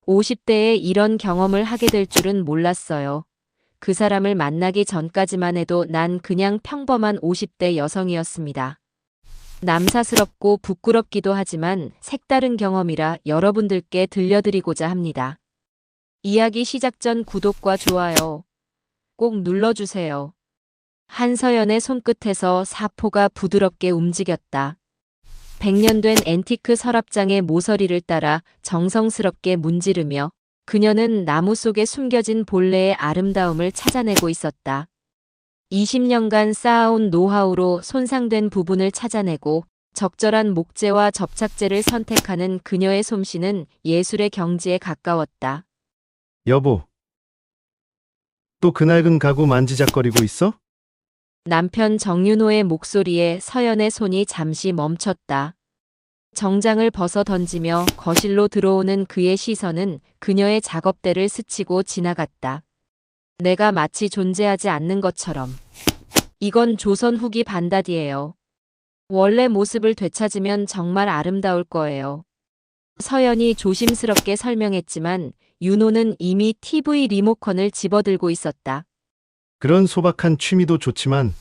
50대에 이런 경험을 하게 될 줄은 몰랐어요. 그 사람을 만나기 전까지만 해도 난 그냥 평범한 50대 여성이었습니다. 남사스럽고 부끄럽기도 하지만 색다른 경험이라 여러분들께 들려드리고자 합니다. 이야기 시작 전 구독과 좋아요 꼭 눌러주세요. 한서연의 손끝에서 사포가 부드럽게 움직였다. 100년 된 앤티크 서랍장의 모서리를 따라 정성스럽게 문지르며 그녀는 나무 속에 숨겨진 본래의 아름다움을 찾아내고 있었다. 20년간 쌓아온 노하우로 손상된 부분을 찾아내고 적절한 목재와 접착제를 선택하는 그녀의 솜씨는 예술의 경지에 가까웠다. 여보, 또 그 낡은 가구 만지작거리고 있어? 남편 정윤호의 목소리에 서연의 손이 잠시 멈췄다. 정장을 벗어 던지며 거실로 들어오는 그의 시선은 그녀의 작업대를 스치고 지나갔다. 내가 마치 존재하지 않는 것처럼. 이건 조선 후기 반다디예요. 원래 모습을 되찾으면 정말 아름다울 거예요. 서연이 조심스럽게 설명했지만 윤호는 이미 TV 리모컨을 집어들고 있었다. 그런 소박한 취미도 좋지만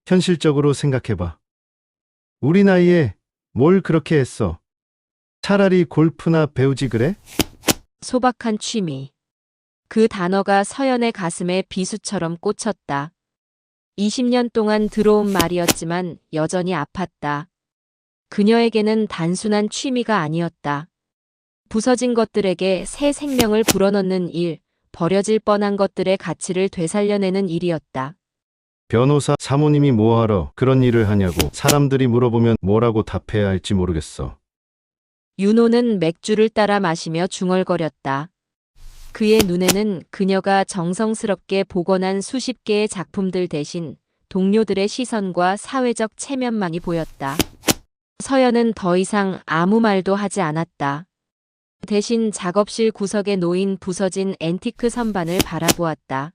현실적으로 생각해봐. 우리 나이에 뭘 그렇게 했어? 차라리 골프나 배우지 그래? 소박한 취미. 그 단어가 서연의 가슴에 비수처럼 꽂혔다. 20년 동안 들어온 말이었지만 여전히 아팠다. 그녀에게는 단순한 취미가 아니었다. 부서진 것들에게 새 생명을 불어넣는 일, 버려질 뻔한 것들의 가치를 되살려내는 일이었다. 변호사 사모님이 뭐하러 그런 일을 하냐고 사람들이 물어보면 뭐라고 답해야 할지 모르겠어. 윤호는 맥주를 따라 마시며 중얼거렸다. 그의 눈에는 그녀가 정성스럽게 복원한 수십 개의 작품들 대신 동료들의 시선과 사회적 체면만이 보였다. 서연은 더 이상 아무 말도 하지 않았다. 대신 작업실 구석에 놓인 부서진 앤티크 선반을 바라보았다.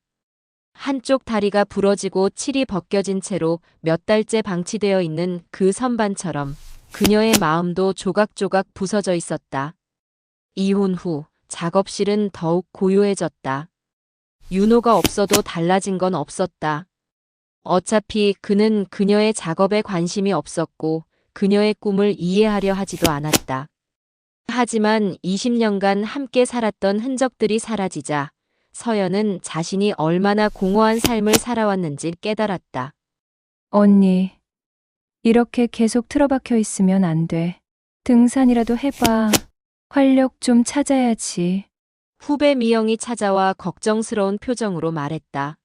한쪽 다리가 부러지고 칠이 벗겨진 채로 몇 달째 방치되어 있는 그 선반처럼 그녀의 마음도 조각조각 부서져 있었다. 이혼 후 작업실은 더욱 고요해졌다. 윤호가 없어도 달라진 건 없었다. 어차피 그는 그녀의 작업에 관심이 없었고 그녀의 꿈을 이해하려 하지도 않았다. 하지만 20년간 함께 살았던 흔적들이 사라지자 서연은 자신이 얼마나 공허한 삶을 살아왔는지 깨달았다. 언니, 이렇게 계속 틀어박혀 있으면 안 돼. 등산이라도 해봐. 활력 좀 찾아야지. 후배 미영이 찾아와 걱정스러운 표정으로 말했다.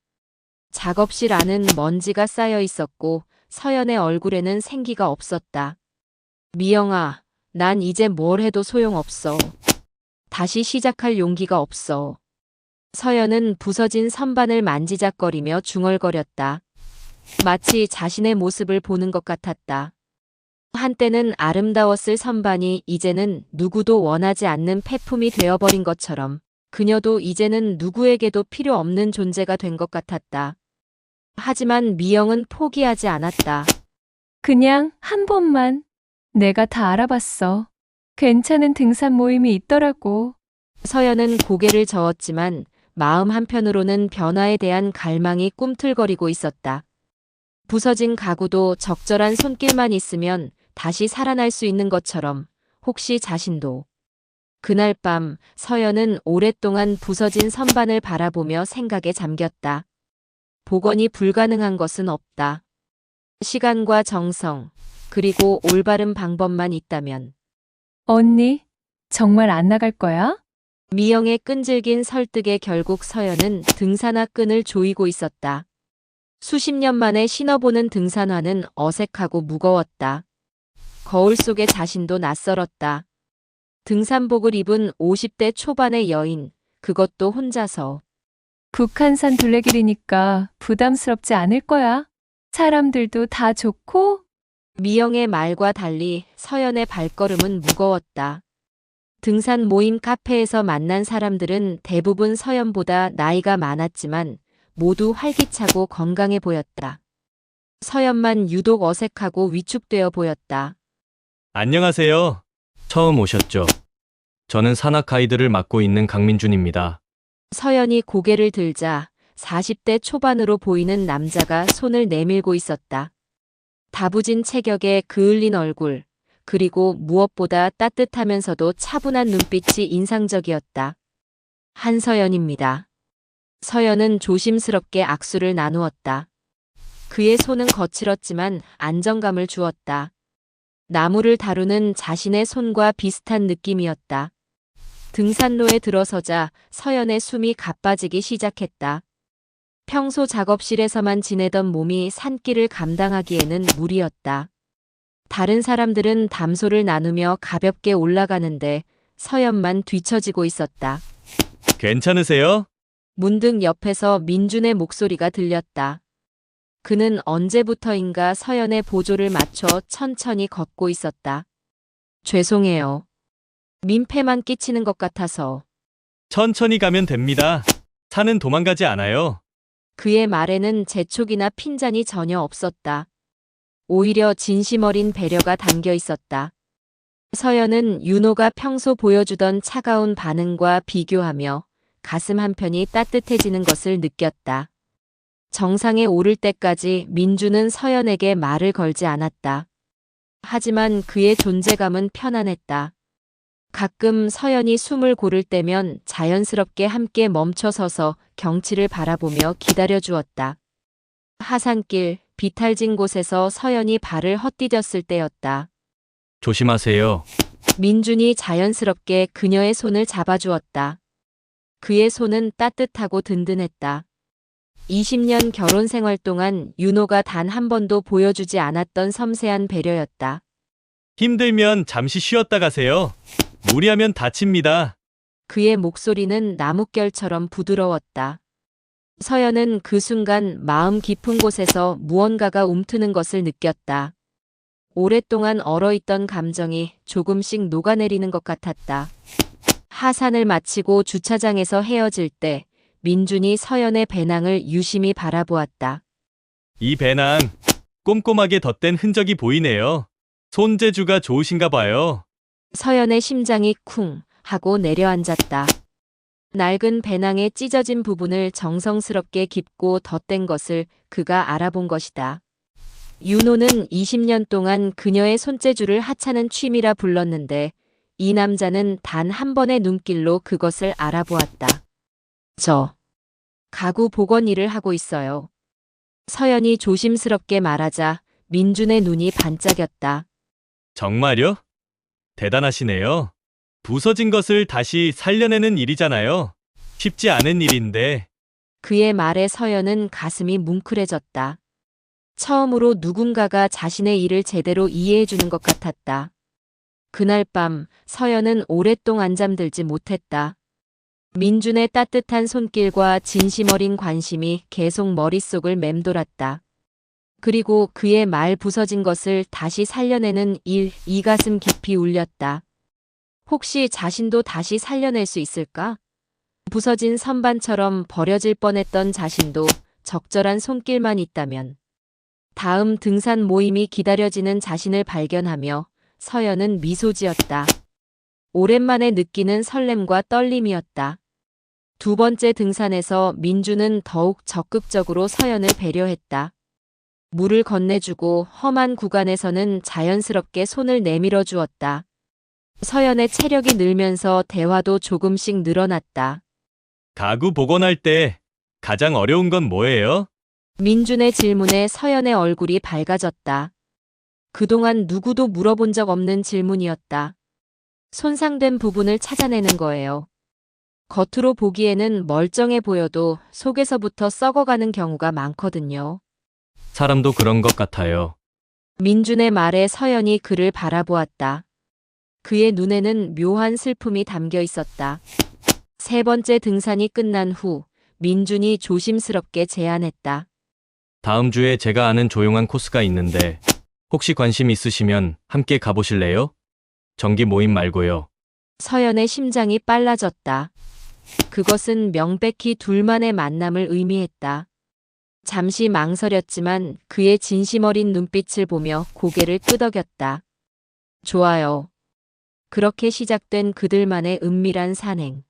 작업실 안은 먼지가 쌓여 있었고 서연의 얼굴에는 생기가 없었다. 미영아, 난 이제 뭘 해도 소용없어. 다시 시작할 용기가 없어. 서연은 부서진 선반을 만지작거리며 중얼거렸다. 마치 자신의 모습을 보는 것 같았다. 한때는 아름다웠을 선반이 이제는 누구도 원하지 않는 폐품이 되어버린 것처럼 그녀도 이제는 누구에게도 필요 없는 존재가 된 것 같았다. 하지만 미영은 포기하지 않았다. 그냥 한 번만. 내가 다 알아봤어. 괜찮은 등산 모임이 있더라고. 서연은 고개를 저었지만 마음 한편으로는 변화에 대한 갈망이 꿈틀거리고 있었다. 부서진 가구도 적절한 손길만 있으면 다시 살아날 수 있는 것처럼 혹시 자신도. 그날 밤 서연은 오랫동안 부서진 선반을 바라보며 생각에 잠겼다. 복원이 불가능한 것은 없다. 시간과 정성, 그리고 올바른 방법만 있다면. 언니, 정말 안 나갈 거야? 미영의 끈질긴 설득에 결국 서연은 등산화 끈을 조이고 있었다. 수십 년 만에 신어보는 등산화는 어색하고 무거웠다. 거울 속의 자신도 낯설었다. 등산복을 입은 50대 초반의 여인, 그것도 혼자서. 북한산 둘레길이니까 부담스럽지 않을 거야. 사람들도 다 좋고. 미영의 말과 달리 서연의 발걸음은 무거웠다. 등산 모임 카페에서 만난 사람들은 대부분 서연보다 나이가 많았지만 모두 활기차고 건강해 보였다. 서연만 유독 어색하고 위축되어 보였다. 안녕하세요. 처음 오셨죠? 저는 산악 가이드를 맡고 있는 강민준입니다. 서연이 고개를 들자 40대 초반으로 보이는 남자가 손을 내밀고 있었다. 다부진 체격에 그을린 얼굴, 그리고 무엇보다 따뜻하면서도 차분한 눈빛이 인상적이었다. 한서연입니다. 서연은 조심스럽게 악수를 나누었다. 그의 손은 거칠었지만 안정감을 주었다. 나무를 다루는 자신의 손과 비슷한 느낌이었다. 등산로에 들어서자 서연의 숨이 가빠지기 시작했다. 평소 작업실에서만 지내던 몸이 산길을 감당하기에는 무리였다. 다른 사람들은 담소를 나누며 가볍게 올라가는데 서연만 뒤처지고 있었다. 괜찮으세요? 문득 옆에서 민준의 목소리가 들렸다. 그는 언제부터인가 서연의 보조를 맞춰 천천히 걷고 있었다. 죄송해요. 민폐만 끼치는 것 같아서. 천천히 가면 됩니다. 산은 도망가지 않아요. 그의 말에는 재촉이나 핀잔이 전혀 없었다. 오히려 진심 어린 배려가 담겨 있었다. 서연은 윤호가 평소 보여주던 차가운 반응과 비교하며 가슴 한편이 따뜻해지는 것을 느꼈다. 정상에 오를 때까지 민주는 서연에게 말을 걸지 않았다. 하지만 그의 존재감은 편안했다. 가끔 서연이 숨을 고를 때면 자연스럽게 함께 멈춰서서 경치를 바라보며 기다려주었다. 하산길, 비탈진 곳에서 서연이 발을 헛디뎠을 때였다. 조심하세요. 민준이 자연스럽게 그녀의 손을 잡아주었다. 그의 손은 따뜻하고 든든했다. 20년 결혼 생활 동안 윤호가 단 한 번도 보여주지 않았던 섬세한 배려였다. 힘들면 잠시 쉬었다 가세요. 무리하면 다칩니다. 그의 목소리는 나뭇결처럼 부드러웠다. 서연은 그 순간 마음 깊은 곳에서 무언가가 움트는 것을 느꼈다. 오랫동안 얼어있던 감정이 조금씩 녹아내리는 것 같았다. 하산을 마치고 주차장에서 헤어질 때 민준이 서연의 배낭을 유심히 바라보았다. 이 배낭 꼼꼼하게 덧댄 흔적이 보이네요. 손재주가 좋으신가 봐요. 서연의 심장이 쿵 하고 내려앉았다. 낡은 배낭의 찢어진 부분을 정성스럽게 깁고 덧댄 것을 그가 알아본 것이다. 윤호는 20년 동안 그녀의 손재주를 하찮은 취미라 불렀는데 이 남자는 단 한 번의 눈길로 그것을 알아보았다. 저 가구 복원 일을 하고 있어요. 서연이 조심스럽게 말하자 민준의 눈이 반짝였다. 정말요? 대단하시네요. 부서진 것을 다시 살려내는 일이잖아요. 쉽지 않은 일인데. 그의 말에 서연은 가슴이 뭉클해졌다. 처음으로 누군가가 자신의 일을 제대로 이해해주는 것 같았다. 그날 밤 서연은 오랫동안 잠들지 못했다. 민준의 따뜻한 손길과 진심 어린 관심이 계속 머릿속을 맴돌았다. 그리고 그의 말 부서진 것을 다시 살려내는 일, 이 가슴 깊이 울렸다. 혹시 자신도 다시 살려낼 수 있을까? 부서진 선반처럼 버려질 뻔했던 자신도 적절한 손길만 있다면. 다음 등산 모임이 기다려지는 자신을 발견하며 서연은 미소 지었다. 오랜만에 느끼는 설렘과 떨림이었다. 두 번째 등산에서 민주는 더욱 적극적으로 서연을 배려했다. 물을 건네주고 험한 구간에서는 자연스럽게 손을 내밀어 주었다. 서연의 체력이 늘면서 대화도 조금씩 늘어났다. 가구 복원할 때 가장 어려운 건 뭐예요? 민준의 질문에 서연의 얼굴이 밝아졌다. 그동안 누구도 물어본 적 없는 질문이었다. 손상된 부분을 찾아내는 거예요. 겉으로 보기에는 멀쩡해 보여도 속에서부터 썩어가는 경우가 많거든요. 사람도 그런 것 같아요. 민준의 말에 서연이 그를 바라보았다. 그의 눈에는 묘한 슬픔이 담겨 있었다. 세 번째 등산이 끝난 후 민준이 조심스럽게 제안했다. 다음 주에 제가 아는 조용한 코스가 있는데 혹시 관심 있으시면 함께 가보실래요? 정기 모임 말고요. 서연의 심장이 빨라졌다. 그것은 명백히 둘만의 만남을 의미했다. 잠시 망설였지만 그의 진심 어린 눈빛을 보며 고개를 끄덕였다. 좋아요. 그렇게 시작된 그들만의 은밀한 산행.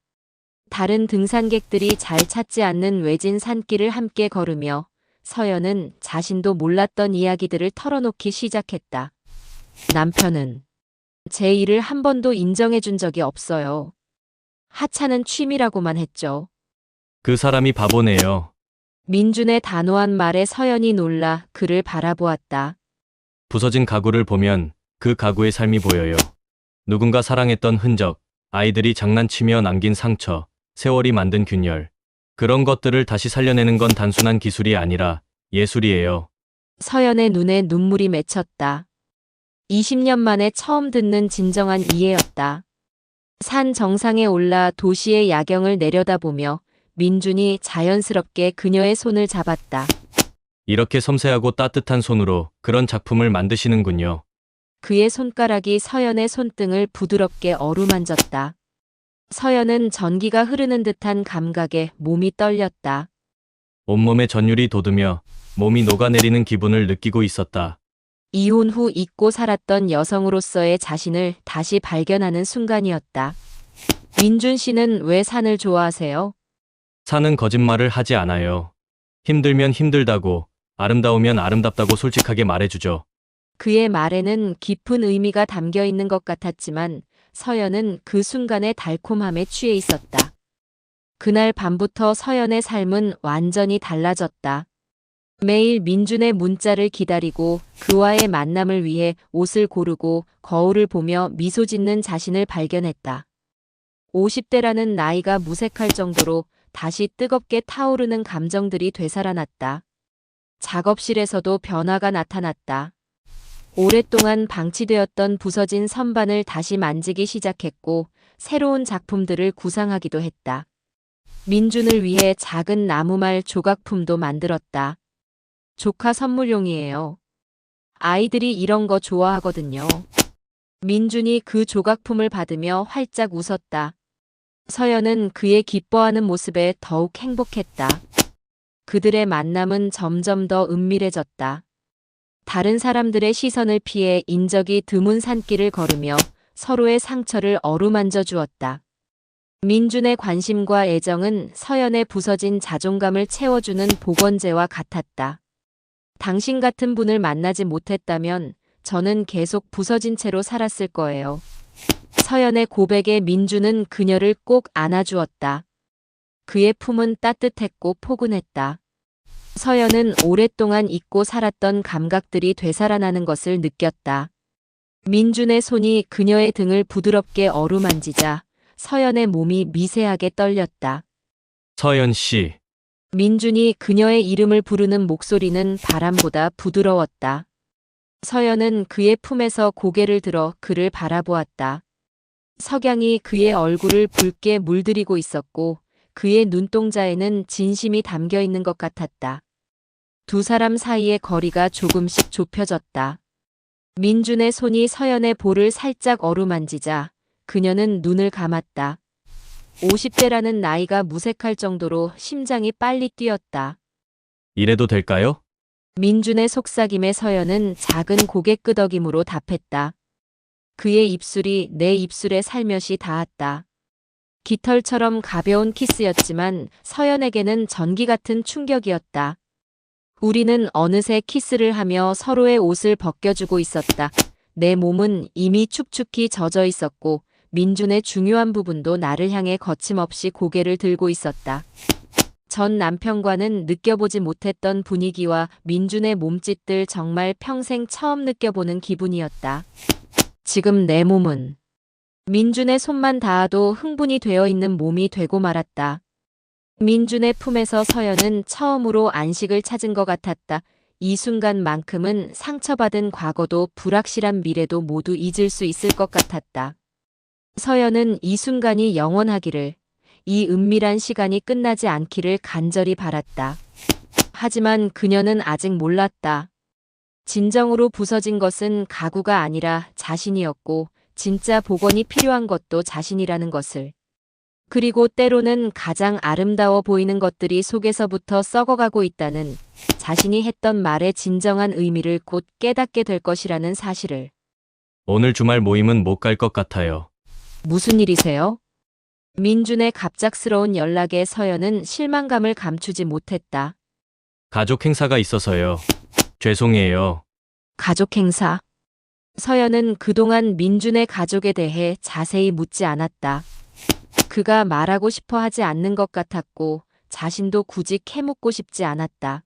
다른 등산객들이 잘 찾지 않는 외진 산길을 함께 걸으며 서연은 자신도 몰랐던 이야기들을 털어놓기 시작했다. 남편은 제 일을 한 번도 인정해 준 적이 없어요. 하찮은 취미라고만 했죠. 그 사람이 바보네요. 민준의 단호한 말에 서연이 놀라 그를 바라보았다. 부서진 가구를 보면 그 가구의 삶이 보여요. 누군가 사랑했던 흔적, 아이들이 장난치며 남긴 상처, 세월이 만든 균열. 그런 것들을 다시 살려내는 건 단순한 기술이 아니라 예술이에요. 서연의 눈에 눈물이 맺혔다. 20년 만에 처음 듣는 진정한 이해였다. 산 정상에 올라 도시의 야경을 내려다보며 민준이 자연스럽게 그녀의 손을 잡았다. 이렇게 섬세하고 따뜻한 손으로 그런 작품을 만드시는군요. 그의 손가락이 서연의 손등을 부드럽게 어루만졌다. 서연은 전기가 흐르는 듯한 감각에 몸이 떨렸다. 온몸에 전율이 돋으며 몸이 녹아내리는 기분을 느끼고 있었다. 이혼 후 잊고 살았던 여성으로서의 자신을 다시 발견하는 순간이었다. 민준 씨는 왜 산을 좋아하세요? 산은 거짓말을 하지 않아요. 힘들면 힘들다고, 아름다우면 아름답다고 솔직하게 말해주죠. 그의 말에는 깊은 의미가 담겨 있는 것 같았지만 서연은 그 순간의 달콤함에 취해 있었다. 그날 밤부터 서연의 삶은 완전히 달라졌다. 매일 민준의 문자를 기다리고 그와의 만남을 위해 옷을 고르고 거울을 보며 미소 짓는 자신을 발견했다. 50대라는 나이가 무색할 정도로 다시 뜨겁게 타오르는 감정들이 되살아났다. 작업실에서도 변화가 나타났다. 오랫동안 방치되었던 부서진 선반을 다시 만지기 시작했고 새로운 작품들을 구상하기도 했다. 민준을 위해 작은 나무말 조각품도 만들었다. 조카 선물용이에요. 아이들이 이런 거 좋아하거든요. 민준이 그 조각품을 받으며 활짝 웃었다. 서연은 그의 기뻐하는 모습에 더욱 행복했다. 그들의 만남은 점점 더 은밀해졌다. 다른 사람들의 시선을 피해 인적이 드문 산길을 걸으며 서로의 상처를 어루만져 주었다. 민준의 관심과 애정은 서연의 부서진 자존감을 채워주는 보건제와 같았다. 당신 같은 분을 만나지 못했다면 저는 계속 부서진 채로 살았을 거예요. 서연의 고백에 민준은 그녀를 꼭 안아주었다. 그의 품은 따뜻했고 포근했다. 서연은 오랫동안 잊고 살았던 감각들이 되살아나는 것을 느꼈다. 민준의 손이 그녀의 등을 부드럽게 어루만지자 서연의 몸이 미세하게 떨렸다. 서연 씨, 민준이 그녀의 이름을 부르는 목소리는 바람보다 부드러웠다. 서연은 그의 품에서 고개를 들어 그를 바라보았다. 석양이 그의 얼굴을 붉게 물들이고 있었고 그의 눈동자에는 진심이 담겨 있는 것 같았다. 두 사람 사이의 거리가 조금씩 좁혀졌다. 민준의 손이 서연의 볼을 살짝 어루만지자 그녀는 눈을 감았다. 50대라는 나이가 무색할 정도로 심장이 빨리 뛰었다. 이래도 될까요? 민준의 속삭임에 서연은 작은 고개 끄덕임으로 답했다. 그의 입술이 내 입술에 살며시 닿았다. 깃털처럼 가벼운 키스였지만 서연에게는 전기 같은 충격이었다. 우리는 어느새 키스를 하며 서로의 옷을 벗겨주고 있었다. 내 몸은 이미 축축히 젖어 있었고 민준의 중요한 부분도 나를 향해 거침없이 고개를 들고 있었다. 전 남편과는 느껴보지 못했던 분위기와 민준의 몸짓들 정말 평생 처음 느껴보는 기분이었다. 지금 내 몸은 민준의 손만 닿아도 흥분이 되어 있는 몸이 되고 말았다. 민준의 품에서 서연은 처음으로 안식을 찾은 것 같았다. 이 순간만큼은 상처받은 과거도 불확실한 미래도 모두 잊을 수 있을 것 같았다. 서연은 이 순간이 영원하기를, 이 은밀한 시간이 끝나지 않기를 간절히 바랐다. 하지만 그녀는 아직 몰랐다. 진정으로 부서진 것은 가구가 아니라 자신이었고 진짜 복원이 필요한 것도 자신이라는 것을. 그리고 때로는 가장 아름다워 보이는 것들이 속에서부터 썩어가고 있다는, 자신이 했던 말의 진정한 의미를 곧 깨닫게 될 것이라는 사실을. 오늘 주말 모임은 못 갈 것 같아요. 무슨 일이세요? 민준의 갑작스러운 연락에 서연은 실망감을 감추지 못했다. 가족 행사가 있어서요. 죄송해요. 가족 행사. 서연은 그동안 민준의 가족에 대해 자세히 묻지 않았다. 그가 말하고 싶어 하지 않는 것 같았고 자신도 굳이 캐묻고 싶지 않았다.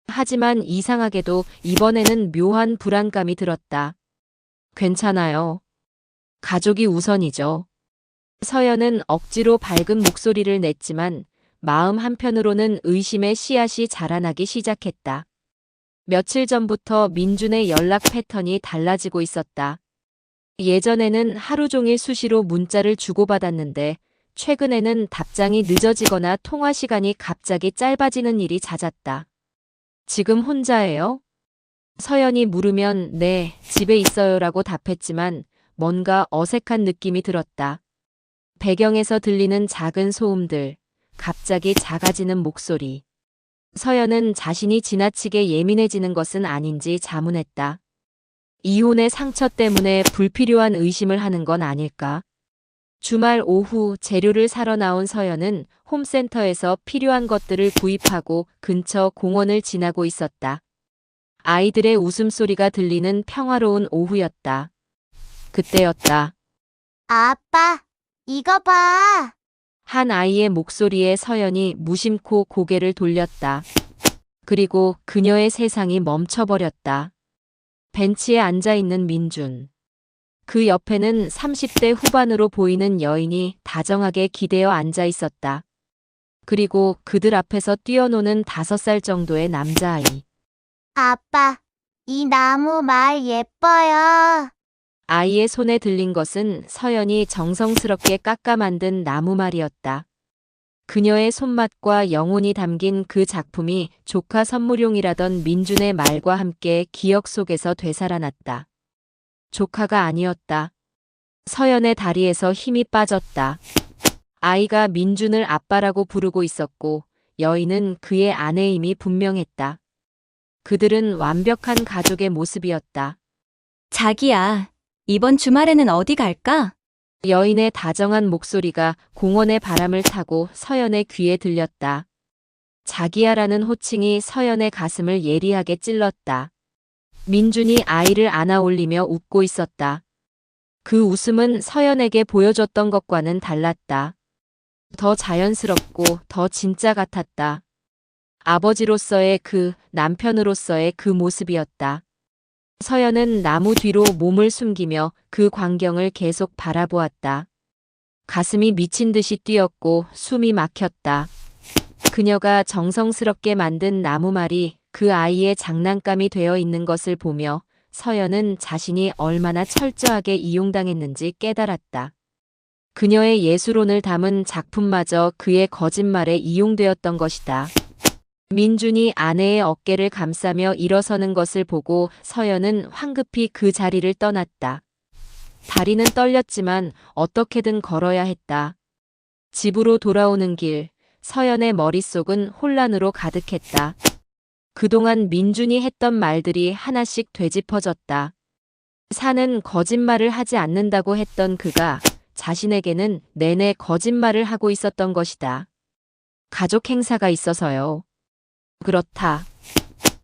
하지만 이상하게도 이번에는 묘한 불안감이 들었다. 괜찮아요. 가족이 우선이죠. 서연은 억지로 밝은 목소리를 냈지만 마음 한편으로는 의심의 씨앗이 자라나기 시작했다. 며칠 전부터 민준의 연락 패턴이 달라지고 있었다. 예전에는 하루 종일 수시로 문자를 주고받았는데 최근에는 답장이 늦어지거나 통화 시간이 갑자기 짧아지는 일이 잦았다. 지금 혼자예요? 서연이 물으면 네, 집에 있어요라고 답했지만 뭔가 어색한 느낌이 들었다. 배경에서 들리는 작은 소음들, 갑자기 작아지는 목소리. 서연은 자신이 지나치게 예민해지는 것은 아닌지 자문했다. 이혼의 상처 때문에 불필요한 의심을 하는 건 아닐까? 주말 오후 재료를 사러 나온 서연은 홈센터에서 필요한 것들을 구입하고 근처 공원을 지나고 있었다. 아이들의 웃음소리가 들리는 평화로운 오후였다. 그때였다. 아빠, 이거 봐. 한 아이의 목소리에 서연이 무심코 고개를 돌렸다. 그리고 그녀의 세상이 멈춰버렸다. 벤치에 앉아있는 민준. 그 옆에는 30대 후반으로 보이는 여인이 다정하게 기대어 앉아 있었다. 그리고 그들 앞에서 뛰어노는 5살 정도의 남자아이. 아빠, 이 나무 말 예뻐요. 아이의 손에 들린 것은 서연이 정성스럽게 깎아 만든 나무말이었다. 그녀의 손맛과 영혼이 담긴 그 작품이 조카 선물용이라던 민준의 말과 함께 기억 속에서 되살아났다. 조카가 아니었다. 서연의 다리에서 힘이 빠졌다. 아이가 민준을 아빠라고 부르고 있었고 여인은 그의 아내임이 분명했다. 그들은 완벽한 가족의 모습이었다. 자기야, 이번 주말에는 어디 갈까? 여인의 다정한 목소리가 공원의 바람을 타고 서연의 귀에 들렸다. 자기야라는 호칭이 서연의 가슴을 예리하게 찔렀다. 민준이 아이를 안아 올리며 웃고 있었다. 그 웃음은 서연에게 보여줬던 것과는 달랐다. 더 자연스럽고 더 진짜 같았다. 아버지로서의 남편으로서의 그 모습이었다. 서연은 나무 뒤로 몸을 숨기며 그 광경을 계속 바라보았다. 가슴이 미친 듯이 뛰었고 숨이 막혔다. 그녀가 정성스럽게 만든 나무말이 그 아이의 장난감이 되어 있는 것을 보며 서연은 자신이 얼마나 철저하게 이용당했는지 깨달았다. 그녀의 예술혼을 담은 작품마저 그의 거짓말에 이용되었던 것이다. 민준이 아내의 어깨를 감싸며 일어서는 것을 보고 서연은 황급히 그 자리를 떠났다. 다리는 떨렸지만 어떻게든 걸어야 했다. 집으로 돌아오는 길, 서연의 머릿속은 혼란으로 가득했다. 그동안 민준이 했던 말들이 하나씩 되짚어졌다. 사는 거짓말을 하지 않는다고 했던 그가 자신에게는 내내 거짓말을 하고 있었던 것이다. 가족 행사가 있어서요. 그렇다.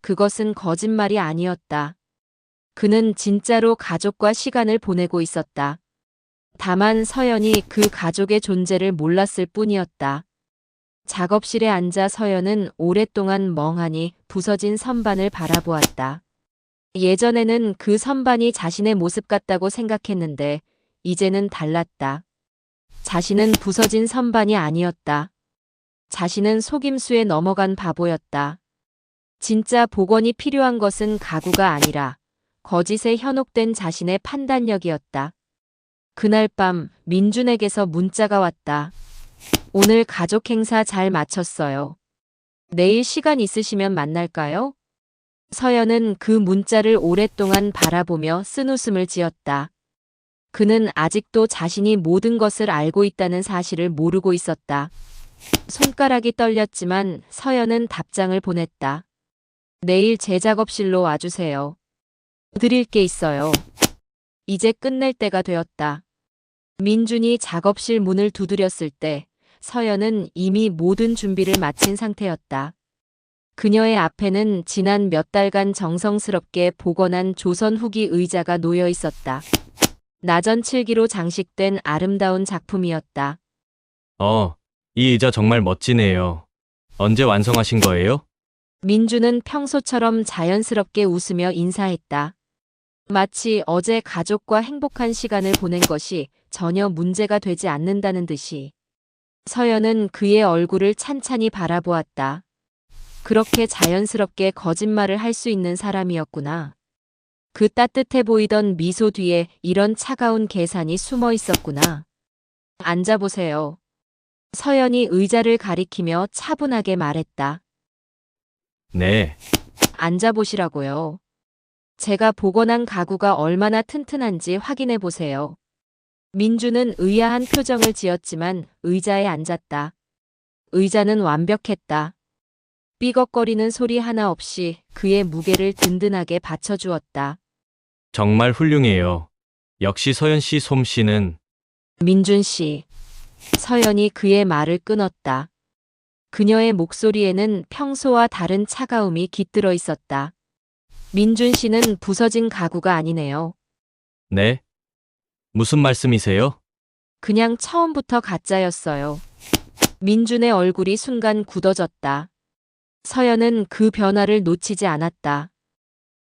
그것은 거짓말이 아니었다. 그는 진짜로 가족과 시간을 보내고 있었다. 다만 서연이 그 가족의 존재를 몰랐을 뿐이었다. 작업실에 앉아 서연은 오랫동안 멍하니 부서진 선반을 바라보았다. 예전에는 그 선반이 자신의 모습 같다고 생각했는데 이제는 달랐다. 자신은 부서진 선반이 아니었다. 자신은 속임수에 넘어간 바보였다. 진짜 복원이 필요한 것은 가구가 아니라 거짓에 현혹된 자신의 판단력이었다. 그날 밤 민준에게서 문자가 왔다. 오늘 가족 행사 잘 마쳤어요. 내일 시간 있으시면 만날까요? 서연은 그 문자를 오랫동안 바라보며 쓴웃음을 지었다. 그는 아직도 자신이 모든 것을 알고 있다는 사실을 모르고 있었다. 손가락이 떨렸지만 서연은 답장을 보냈다. 내일 제 작업실로 와주세요. 드릴 게 있어요. 이제 끝낼 때가 되었다. 민준이 작업실 문을 두드렸을 때 서연은 이미 모든 준비를 마친 상태였다. 그녀의 앞에는 지난 몇 달간 정성스럽게 복원한 조선 후기 의자가 놓여 있었다. 나전 칠기로 장식된 아름다운 작품이었다. 이 의자 정말 멋지네요. 언제 완성하신 거예요? 민주는 평소처럼 자연스럽게 웃으며 인사했다. 마치 어제 가족과 행복한 시간을 보낸 것이 전혀 문제가 되지 않는다는 듯이. 서연은 그의 얼굴을 찬찬히 바라보았다. 그렇게 자연스럽게 거짓말을 할 수 있는 사람이었구나. 그 따뜻해 보이던 미소 뒤에 이런 차가운 계산이 숨어 있었구나. 앉아보세요. 서연이 의자를 가리키며 차분하게 말했다. 네. 앉아보시라고요. 제가 복원한 가구가 얼마나 튼튼한지 확인해 보세요. 민주는 의아한 표정을 지었지만 의자에 앉았다. 의자는 완벽했다. 삐걱거리는 소리 하나 없이 그의 무게를 든든하게 받쳐주었다. 정말 훌륭해요. 역시 서연 씨 솜씨는. 민준 씨. 서연이 그의 말을 끊었다. 그녀의 목소리에는 평소와 다른 차가움이 깃들어 있었다. 민준 씨는 부서진 가구가 아니네요. 네? 무슨 말씀이세요? 그냥 처음부터 가짜였어요. 민준의 얼굴이 순간 굳어졌다. 서연은 그 변화를 놓치지 않았다.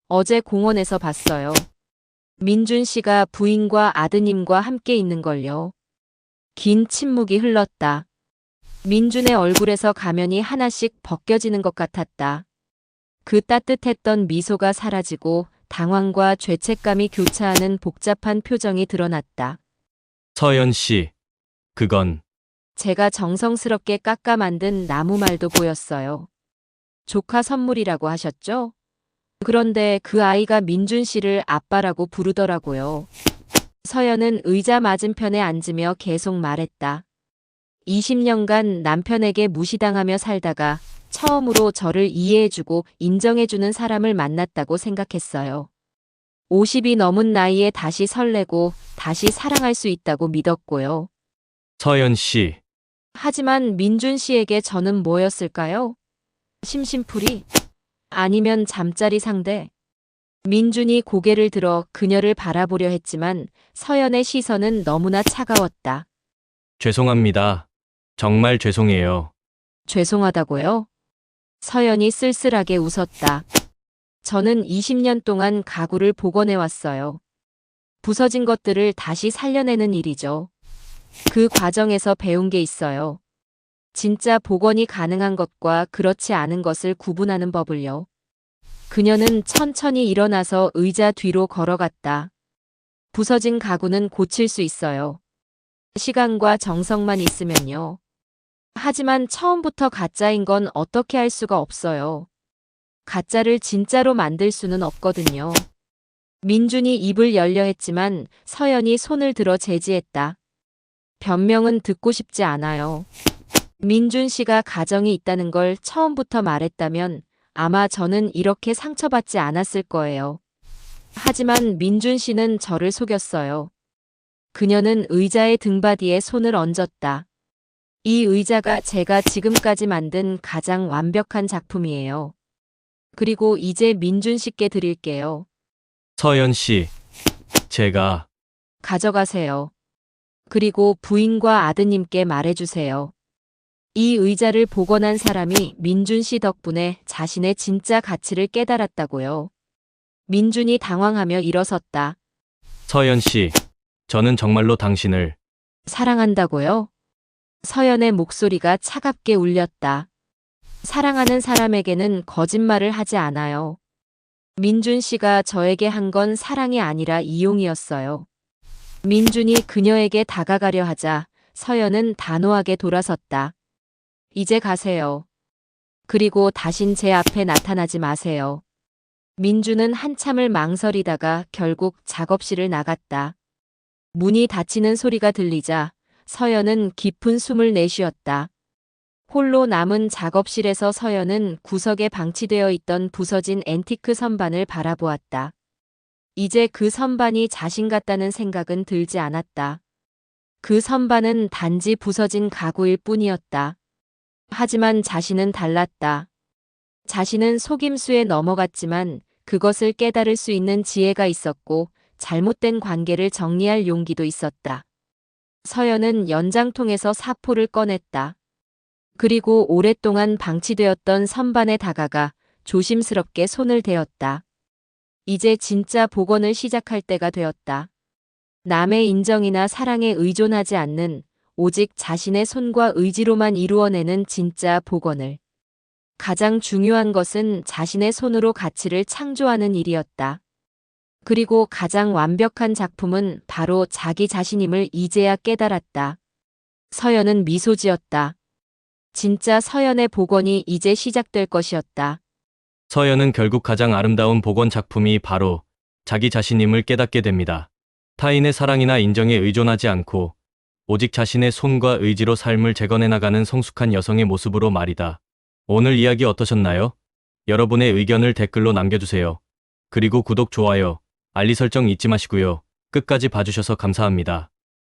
어제 공원에서 봤어요. 민준 씨가 부인과 아드님과 함께 있는 걸요. 긴 침묵이 흘렀다. 민준의 얼굴에서 가면이 하나씩 벗겨지는 것 같았다. 그 따뜻했던 미소가 사라지고 당황과 죄책감이 교차하는 복잡한 표정이 드러났다. 서연 씨. 그건 제가 정성스럽게 깎아 만든 나무말도 보였어요. 조카 선물이라고 하셨죠? 그런데 그 아이가 민준 씨를 아빠라고 부르더라고요. 서연은 의자 맞은편에 앉으며 계속 말했다. 20년간 남편에게 무시당하며 살다가 처음으로 저를 이해해주고 인정해주는 사람을 만났다고 생각했어요. 50이 넘은 나이에 다시 설레고 다시 사랑할 수 있다고 믿었고요. 서연 씨. 하지만 민준 씨에게 저는 뭐였을까요? 심심풀이? 아니면 잠자리 상대? 민준이 고개를 들어 그녀를 바라보려 했지만 서연의 시선은 너무나 차가웠다. 죄송합니다. 정말 죄송해요. 죄송하다고요? 서연이 쓸쓸하게 웃었다. 저는 20년 동안 가구를 복원해왔어요. 부서진 것들을 다시 살려내는 일이죠. 그 과정에서 배운 게 있어요. 진짜 복원이 가능한 것과 그렇지 않은 것을 구분하는 법을요. 그녀는 천천히 일어나서 의자 뒤로 걸어갔다. 부서진 가구는 고칠 수 있어요. 시간과 정성만 있으면요. 하지만 처음부터 가짜인 건 어떻게 할 수가 없어요. 가짜를 진짜로 만들 수는 없거든요. 민준이 입을 열려 했지만 서연이 손을 들어 제지했다. 변명은 듣고 싶지 않아요. 민준 씨가 가정이 있다는 걸 처음부터 말했다면 아마 저는 이렇게 상처받지 않았을 거예요. 하지만 민준 씨는 저를 속였어요. 그녀는 의자의 등받이에 손을 얹었다. 이 의자가 제가 지금까지 만든 가장 완벽한 작품이에요. 그리고 이제 민준 씨께 드릴게요. 서연 씨. 제가 가져가세요. 그리고 부인과 아드님께 말해주세요. 이 의자를 복원한 사람이 민준 씨 덕분에 자신의 진짜 가치를 깨달았다고요. 민준이 당황하며 일어섰다. 서연 씨. 저는 정말로 당신을 사랑한다고요? 서연의 목소리가 차갑게 울렸다. 사랑하는 사람에게는 거짓말을 하지 않아요. 민준 씨가 저에게 한 건 사랑이 아니라 이용이었어요. 민준이 그녀에게 다가가려 하자 서연은 단호하게 돌아섰다. 이제 가세요. 그리고 다신 제 앞에 나타나지 마세요. 민준은 한참을 망설이다가 결국 작업실을 나갔다. 문이 닫히는 소리가 들리자 서연은 깊은 숨을 내쉬었다. 홀로 남은 작업실에서 서연은 구석에 방치되어 있던 부서진 앤티크 선반을 바라보았다. 이제 그 선반이 자신 같다는 생각은 들지 않았다. 그 선반은 단지 부서진 가구일 뿐이었다. 하지만 자신은 달랐다. 자신은 속임수에 넘어갔지만 그것을 깨달을 수 있는 지혜가 있었고 잘못된 관계를 정리할 용기도 있었다. 서연은 연장통에서 사포를 꺼냈다. 그리고 오랫동안 방치되었던 선반에 다가가 조심스럽게 손을 대었다. 이제 진짜 복원을 시작할 때가 되었다. 남의 인정이나 사랑에 의존하지 않는 오직 자신의 손과 의지로만 이루어내는 진짜 복원을. 가장 중요한 것은 자신의 손으로 가치를 창조하는 일이었다. 그리고 가장 완벽한 작품은 바로 자기 자신임을 이제야 깨달았다. 서연은 미소 지었다. 진짜 서연의 복원이 이제 시작될 것이었다. 서연은 결국 가장 아름다운 복원 작품이 바로 자기 자신임을 깨닫게 됩니다. 타인의 사랑이나 인정에 의존하지 않고 오직 자신의 손과 의지로 삶을 재건해 나가는 성숙한 여성의 모습으로 말이다. 오늘 이야기 어떠셨나요? 여러분의 의견을 댓글로 남겨주세요. 그리고 구독, 좋아요, 알림 설정 잊지 마시고요. 끝까지 봐주셔서 감사합니다.